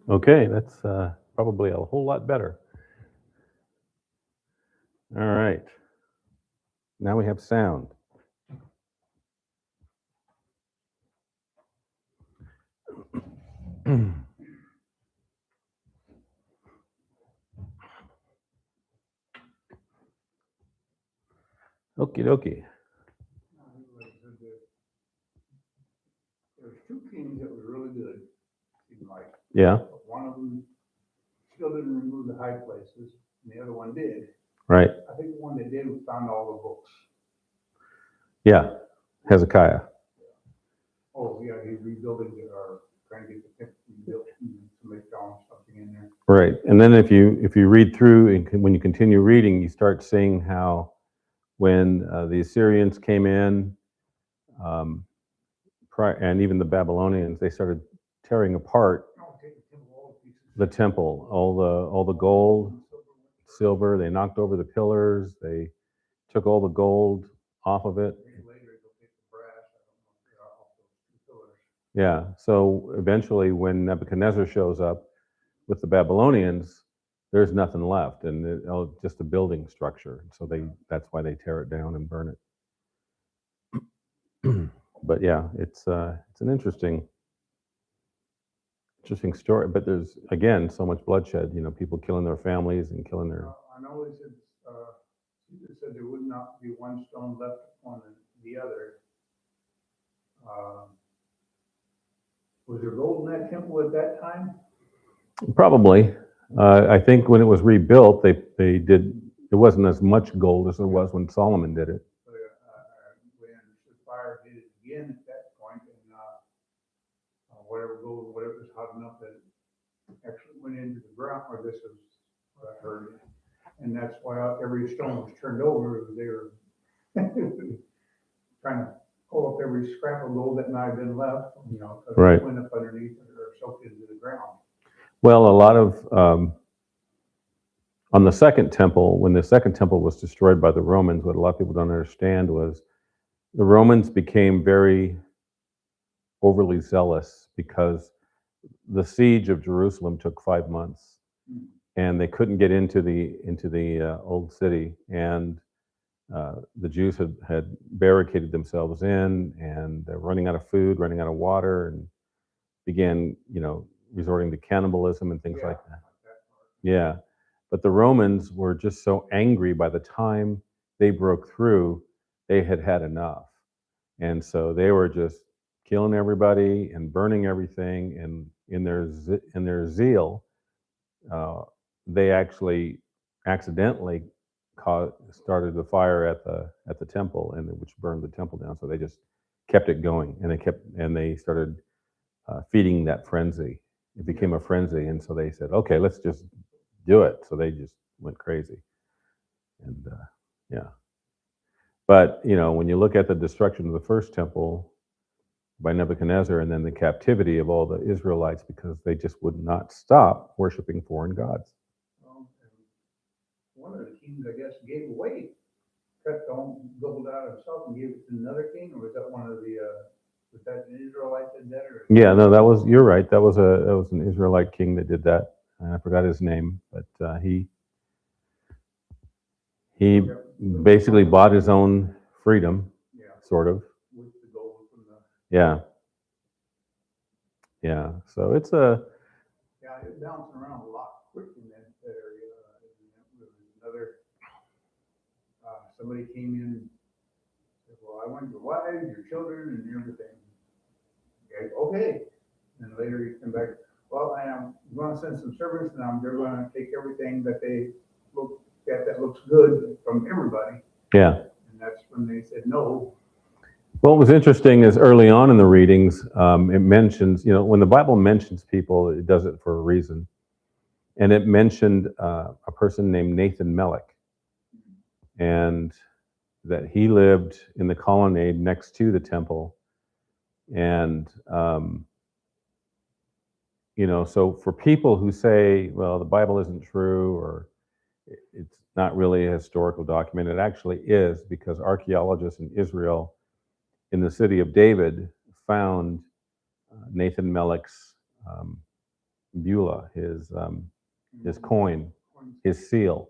Okay, that's probably a whole lot better. All right. Now we have sound. Okie dokie. There's two kings that were really good, seemed like. Yeah, But one of them still didn't remove the high places, and the other one did. right. I think the one that did found all the books. Yeah, Hezekiah. Oh, yeah, he's rebuilding it or trying to get the temple rebuilt and somebody found something in there. Right, and then if you read through and when you continue reading, you start seeing how when the Assyrians came in, um, and even the Babylonians, they started tearing apart Oh, take the temple, all the pieces. the temple, all the gold, silver. They knocked over the pillars. They took all the gold off of it. Maybe later they'll take the brass, I don't know if they are off those two pillars. Yeah. So eventually, when Nebuchadnezzar shows up with the Babylonians, there's nothing left, and just a building structure. So that's why they tear it down and burn it. But yeah, it's an interesting story. But there's again so much bloodshed. People killing their families and killing their. I know they said, Jesus said there would not be one stone left on the other. Was there gold in that temple at that time? Probably. I think when it was rebuilt, they did. It wasn't as much gold as it was when Solomon did it. When the fire hit it again at that point, and whatever gold, whatever was hot enough that it actually went into the ground, or this is what I heard. And that's why every stone was turned over. They were trying to pull up every scrap of gold that might have been left, because Right. it went up underneath or soaked into the ground. Well, a lot of on the second temple, when the second temple was destroyed by the Romans, what a lot of people don't understand was the Romans became very overly zealous because the siege of Jerusalem took 5 months, and they couldn't get into the old city, and the Jews had barricaded themselves in, and they're running out of food, running out of water, and began resorting to cannibalism and things like that. Yeah, but the Romans were just so angry by the time they broke through, they had had enough, and so they were just killing everybody and burning everything, and in their zeal, uh, they actually accidentally started the fire at the temple, and which burned the temple down. So they just kept it going, and they started feeding that frenzy. It became a frenzy, and so they said, "Okay, let's just do it." So they just went crazy, and yeah. But when you look at the destruction of the first temple by Nebuchadnezzar, and then the captivity of all the Israelites because they just would not stop worshiping foreign gods. Well, one of the kings, I guess, gave away, cut the gold out of himself and gave it to another king, or was that one of the, was that an Israelite that did that? Or? Yeah, no, you're right. That was an Israelite king that did that. And I forgot his name, but he basically bought his own freedom, sort of. With the gold from the. Yeah. Yeah. So it's Yeah, it bounced around a lot quick in that area. There was another, somebody came in and said, well, I want your wives, your children, and everything. Okay. And later he came back, well, I'm going to send some servants, and they're going to take everything that they look at that looks good from everybody. Yeah. And that's when they said no. What was interesting is early on in the readings, it mentions, when the Bible mentions people, it does it for a reason. And it mentioned a person named Nathan Melech, and that he lived in the colonnade next to the temple. And, so for people who say, well, the Bible isn't true, or it's not really a historical document, it actually is, because archaeologists in Israel in the city of David found Nathan Melech's Beulah, his coin, his seal.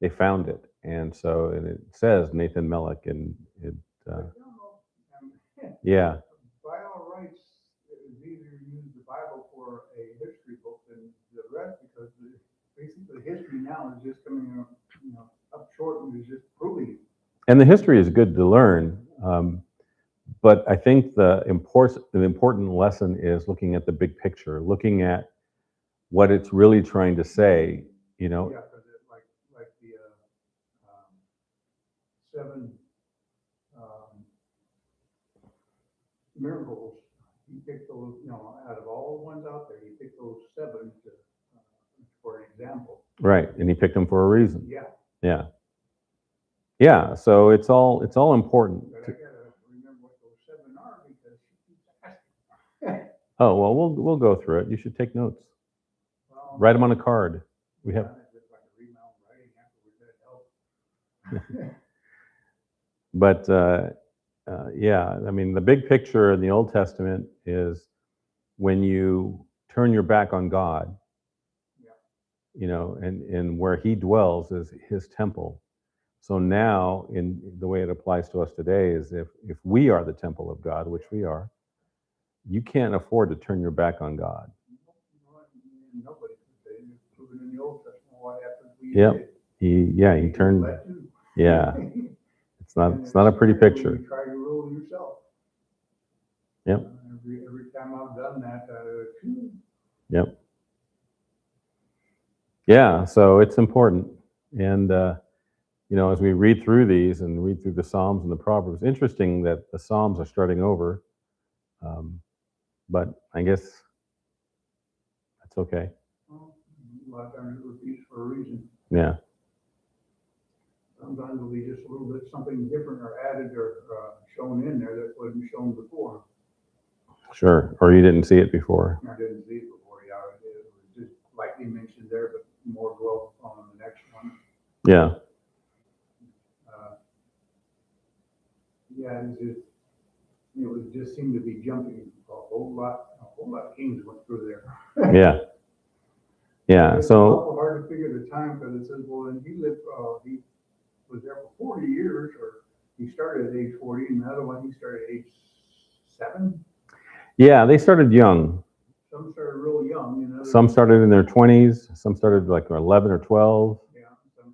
They found it, and so and it says Nathan Melech, and it yeah. By all rights, it was easier to use the Bible for a history book than the rest because basically history now is just coming up, up short and is just proving it. And the history is good to learn, but I think the important lesson is looking at the big picture, looking at what it's really trying to say. Yeah, because like the seven um, miracles, he picked those, out of all the ones out there, he picked those seven for an example. Right, and he picked them for a reason. Yeah. Yeah. Yeah, so it's all important. But I gotta remember what those seven are because she keeps asking. Oh, well, we'll go through it. You should take notes. Well, Write them on a card. We have, just like a read out writing afterwards, that helps. but yeah, I mean, the big picture in the Old Testament is when you turn your back on God, and where He dwells is His temple. So now, in the way it applies to us today, is if we are the temple of God, which we are, you can't afford to turn your back on God. Nobody could say it's proven in the Old Testament what happened. Yep. He turned. Yeah. It's not a pretty picture. You try to rule yourself. Yep. Every time I've done that, Yep. Yeah. So it's important, and as we read through these and read through the Psalms and the Proverbs, interesting that the Psalms are starting over, but I guess that's okay. well, a lot of times it repeats for a reason. Yeah. Sometimes it'll be just a little bit something different or added or shown in there that wasn't shown before. Sure. Or you didn't see it before. I didn't see it before. Yeah, it was just lightly mentioned there, but more dwelt on the next one. Yeah. Yeah, it was just seemed to be jumping a whole lot of kings went through there. Yeah. Yeah. It's So awful hard to figure the time because it says, well, and he was there for 40 years, or he started at age 40, and the other one he started at age 7. yeah, they started young. Some started real young, Some started in their 20s. Some started like 11 or 12. Yeah, some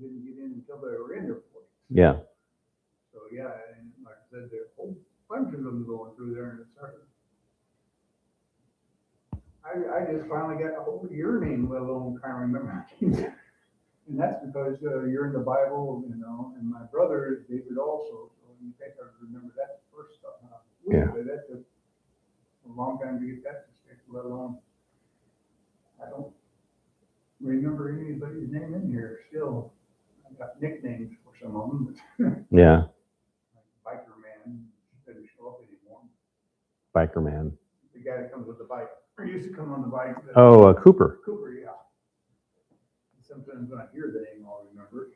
didn't get in until they were in their 40s. Yeah. So yeah, and like I said, there's a whole bunch of them going through there, and it started. I just finally got a hold of your name, let alone trying to remember. And that's because you're in the Bible, and my brother is David also. So you think I remember that first stuff. Yeah. But that took a long time to get that to stick, let alone. I don't remember anybody's name in here still. I got nicknames for some of them, but Yeah. like Biker Man didn't show up anymore. Biker Man. The guy that comes with the bike, or used to come on the bike. Oh, Cooper. Cooper, yeah. Sometimes when I hear the name, I'll remember.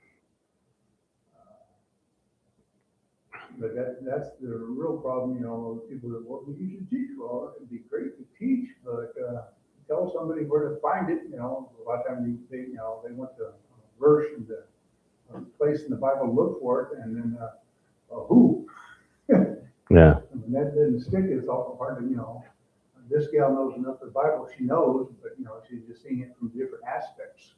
But that's the real problem, people that, well, you should teach. Well, it'd be great to teach, but tell somebody where to find it. A lot of times they want the verse and the place in the Bible to look for it, and then who? Yeah. When that doesn't stick, it's awful hard to, this gal knows enough of the Bible, she knows, but she's just seeing it from different aspects.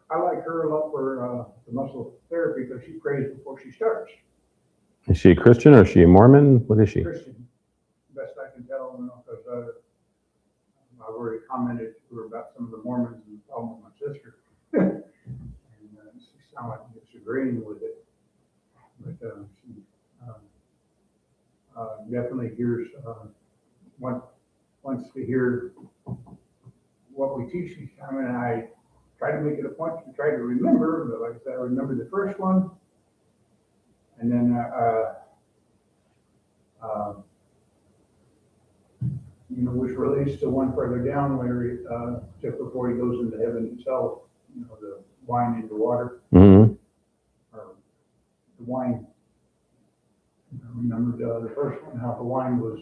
I like her a lot for the muscle therapy because she prays before she starts. Is she a Christian or is she a Mormon? What is she? Christian, best I can tell, because I've already commented to her about some of the Mormons and the problem with my sister. And she sounded like disagreeing with it. But she definitely hears, wants to hear what we teach each time, and I try to make it a point to try to remember, but like I said, I remember the first one, and then which relates to one further down where just before he goes into heaven himself, the wine into water, Mm-hmm. or the wine. I remember the first one, how the wine was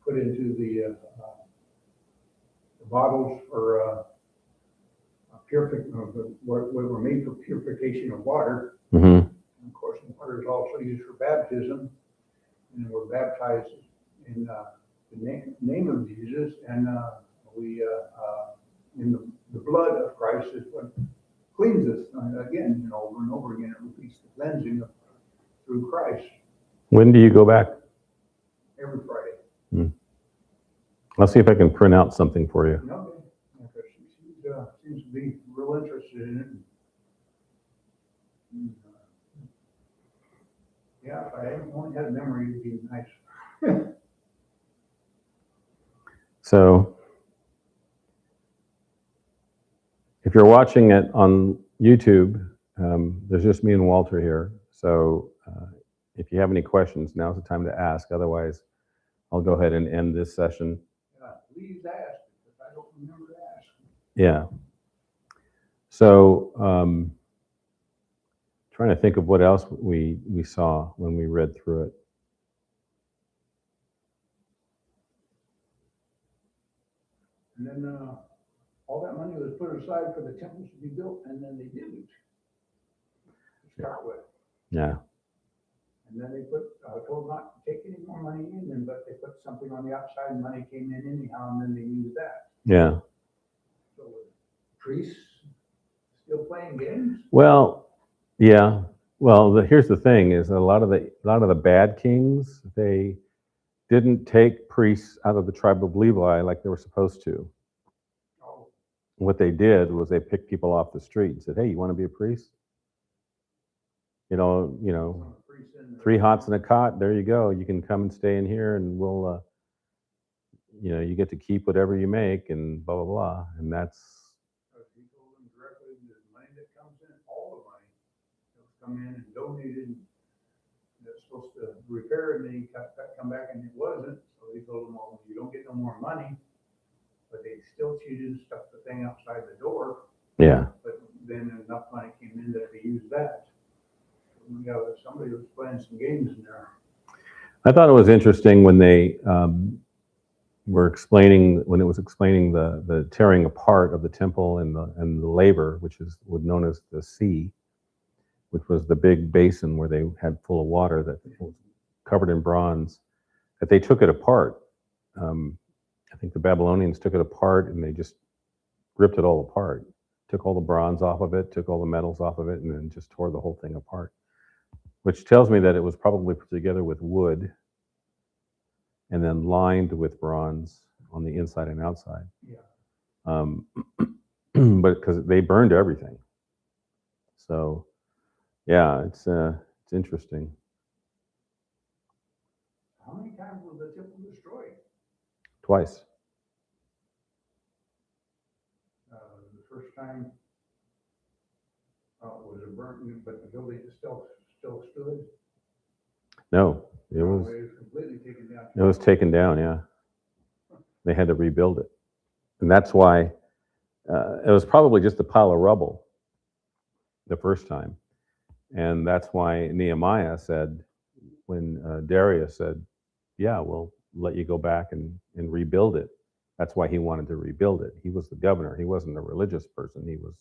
put into the bottles for what were made for purification of water. Mm-hmm. And of course, water is also used for baptism, and we're baptized in the name of Jesus, and we in the blood of Christ is what cleans us. Again, over and over again, it repeats the cleansing through Christ When do you go back? every Friday. I'll see if I can print out something for you. Okay. Because she seems to be real interested in it. And, yeah, if I only had a memory, it'd be nice. So if you're watching it on YouTube, there's just me and Walter here. So if you have any questions, now's the time to ask. Otherwise, I'll go ahead and end this session. Please ask, because I don't remember to ask. Yeah. So trying to think of what else we saw when we read through it. And then all that money was put aside for the temples to be built, and then they didn't to start with. Yeah. And then they told not to take any more money in, but they put something on the outside, and money came in anyhow, and then they used that. Yeah. So priests still playing games? Well, yeah. Well, here's the thing: is a lot of the bad kings, they didn't take priests out of the tribe of Levi like they were supposed to. Oh, What they did was they picked people off the street and said, "Hey, you want to be a priest? You know, some priests in 3 hots and a cot. There you go. You can come and stay in here, and we'll, you get to keep whatever you make, and blah blah blah." And that's He told them directly the money that comes in, all the money that's come in and donated, that's supposed to repair it, and then he come back and it wasn't. So he told them, well, you don't get no more money, but they still cheated and stuck the thing outside the door. yeah. But then enough money came in that they used that. Yeah, somebody was playing some games in there. I thought it was interesting when they were explaining the tearing apart of the temple and the laver, which is known as the sea, which was the big basin where they had full of water that was covered in bronze, that they took it apart. I think the Babylonians took it apart and they just ripped it all apart, took all the bronze off of it, took all the metals off of it, and then just tore the whole thing apart, which tells me that it was probably put together with wood and then lined with bronze on the inside and outside. Yeah. But because they burned everything. So yeah, it's interesting. How many times was the temple destroyed? Twice. The first time was it burnt, but the building still stood? No, it No, was it was completely taken down. it was taken down. Yeah, they had to rebuild it, and that's why it was probably just a pile of rubble the first time, and that's why Nehemiah said, when Darius said, "Yeah, we'll let you go back and rebuild it." That's why he wanted to rebuild it. He was the governor. He wasn't a religious person. He was.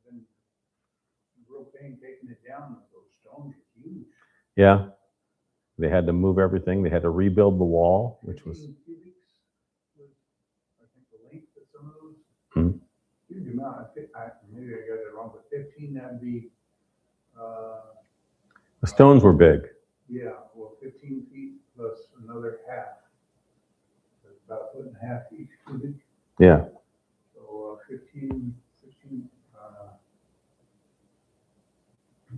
Been real pain taking it down. Those stones are huge. Yeah, they had to move everything. They had to rebuild the wall, which was 15 cubics was, I think, the length of some of those. Mhm. Huge amount. Maybe I got it wrong, but 15, that'd be, the stones were big. yeah, well, 15 feet plus another half. So it's about 1.5 feet each cubic. Yeah, So 15,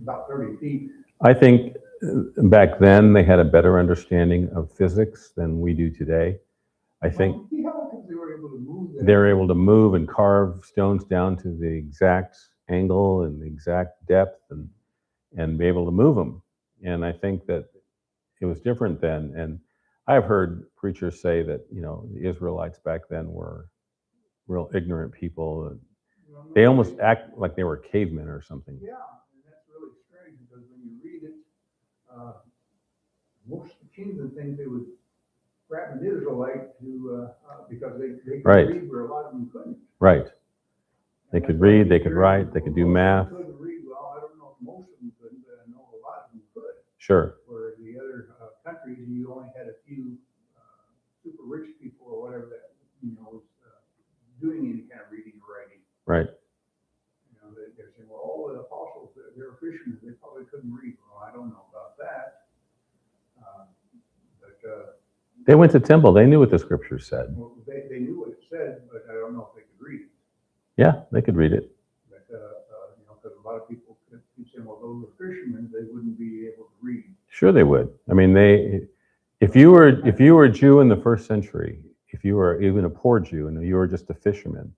about 30 feet. I think back then they had a better understanding of physics than we do today. I think Well, yeah, because they were able to move that. they're able to move and carve stones down to the exact angle and the exact depth and be able to move them. And I think that it was different then. And I've heard preachers say that, the Israelites back then were real ignorant people. Well, no, They almost act like they were cavemen or something. Yeah, and that's really strange because when you read it, most of the kings and things, they would grabbing Israelite to, because they could Right. read where a lot of them couldn't. Right. They And could that's why read, they you could hear write, they could do most of them math. couldn't read well. I don't know if most of them couldn't, but I know a lot of them could. Sure. Where the other countries, you only had a few super rich people or whatever that, was doing any kind of reading or writing. Right. They're saying, well, all the apostles, they're fishermen, they probably couldn't read. Well, I don't know about that. They went to temple. They knew what the scriptures said. Well, they knew what it said, but I don't know if they could read it. Yeah, they could read it. But, because a lot of people keep saying, well, those are fishermen, they wouldn't be able to read. Sure, they would. I mean, if you were a Jew in the first century, if you were even a poor Jew and you were just a fisherman,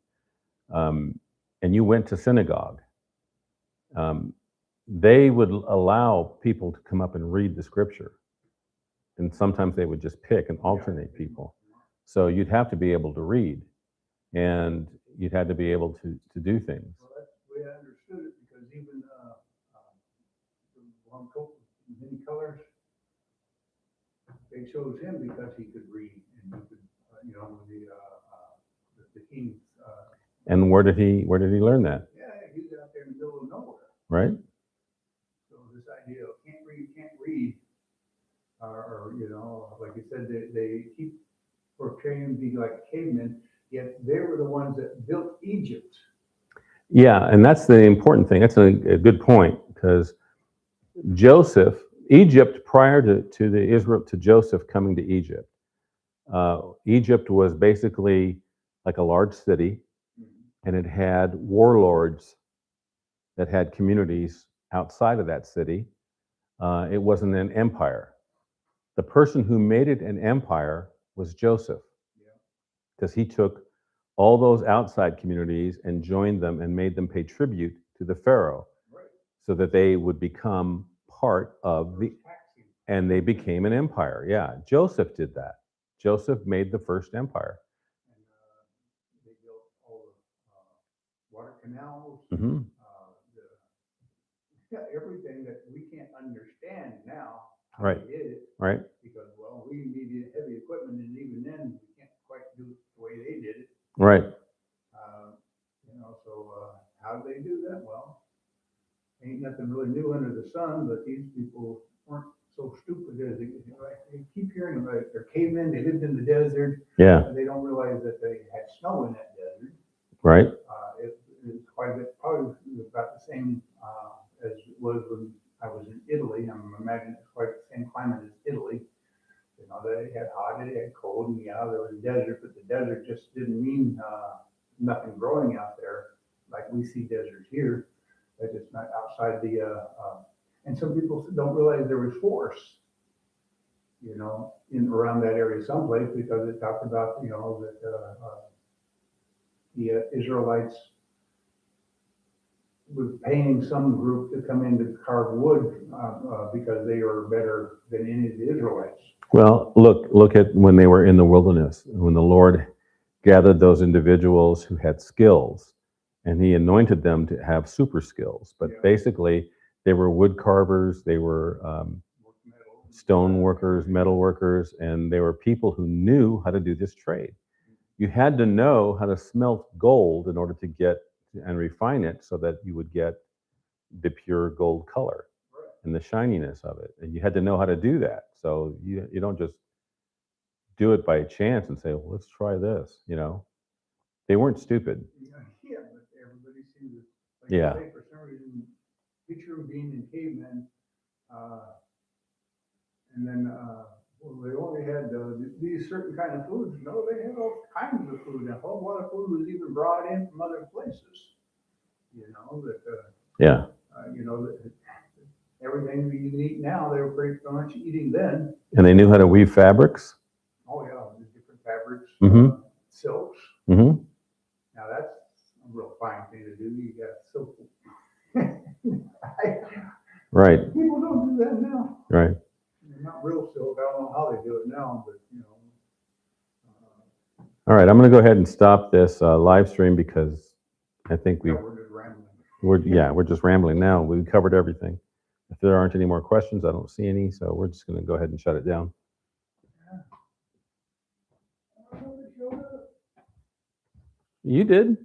and you went to synagogue, they would allow people to come up and read the scripture. And sometimes they would just pick and alternate people. So you'd have to be able to read, and you'd have to be able to do things. Well, that's the way I understood it, because even the one coat in many colors, they chose him because he could read and he could, the king. And where did he learn that? Yeah, he was out there in the middle of nowhere. Right. So this idea of can't read, or like you said, they keep portraying to be like cavemen, yet they were the ones that built Egypt. Yeah, and that's the important thing. That's a good point, because Egypt, prior to Joseph coming to Egypt, Egypt was basically like a large city, and it had warlords that had communities outside of that city. It wasn't an empire. The person who made it an empire was Joseph, because he took all those outside communities and joined them and made them pay tribute to the Pharaoh, so that they would become part of and they became an empire. Yeah, Joseph did that. Joseph made the first empire. And they built all the water canals, everything that we can't understand now. How Right. they did it. Right. Because, well, we needed heavy equipment, and even then, we can't quite do it the way they did it. Right. So how did they do that? Well, ain't nothing really new under the sun, but these people weren't so stupid as they keep hearing about it. They're cavemen, they lived in the desert. Yeah. They don't realize that they had snow in that desert. Right. It was quite a bit, probably about the same as it was when I was in Italy. I'm imagining it's quite the same climate as Italy. They had hot, they had cold, and there was desert, but the desert just didn't mean nothing growing out there like we see deserts here. That's just not outside the, and some people don't realize there was forest, in around that area someplace, because it talked about, that the Israelites was paying some group to come in to carve wood because they were better than any of the Israelites. Well, look at when they were in the wilderness, when the Lord gathered those individuals who had skills, and he anointed them to have super skills. But basically, they were wood carvers, they were stone workers, metal workers, and they were people who knew how to do this trade. You had to know how to smelt gold in order to get and refine it so that you would get the pure gold color and the shininess of it. And you had to know how to do that. So you don't just do it by chance and say, well, let's try this, They weren't stupid. Yeah, but everybody seems to, Yeah. for some reason, picture them being in cavemen, and then, they only had these certain kind of foods. No, they had all kinds of food, and a whole lot of food was even brought in from other places. Yeah. Everything we eat now, they were pretty much eating then. And they knew how to weave fabrics. Oh yeah, the different fabrics, silks. Mm-hmm. Now that's a real fine thing to do. You got silk. Right. People don't do that now. Right. Not real silk. I don't know how they do it now, but All right, I'm going to go ahead and stop this live stream, because I think we're just rambling. We're just rambling now. We covered everything. If there aren't any more questions, I don't see any, so we're just going to go ahead and shut it down. You did?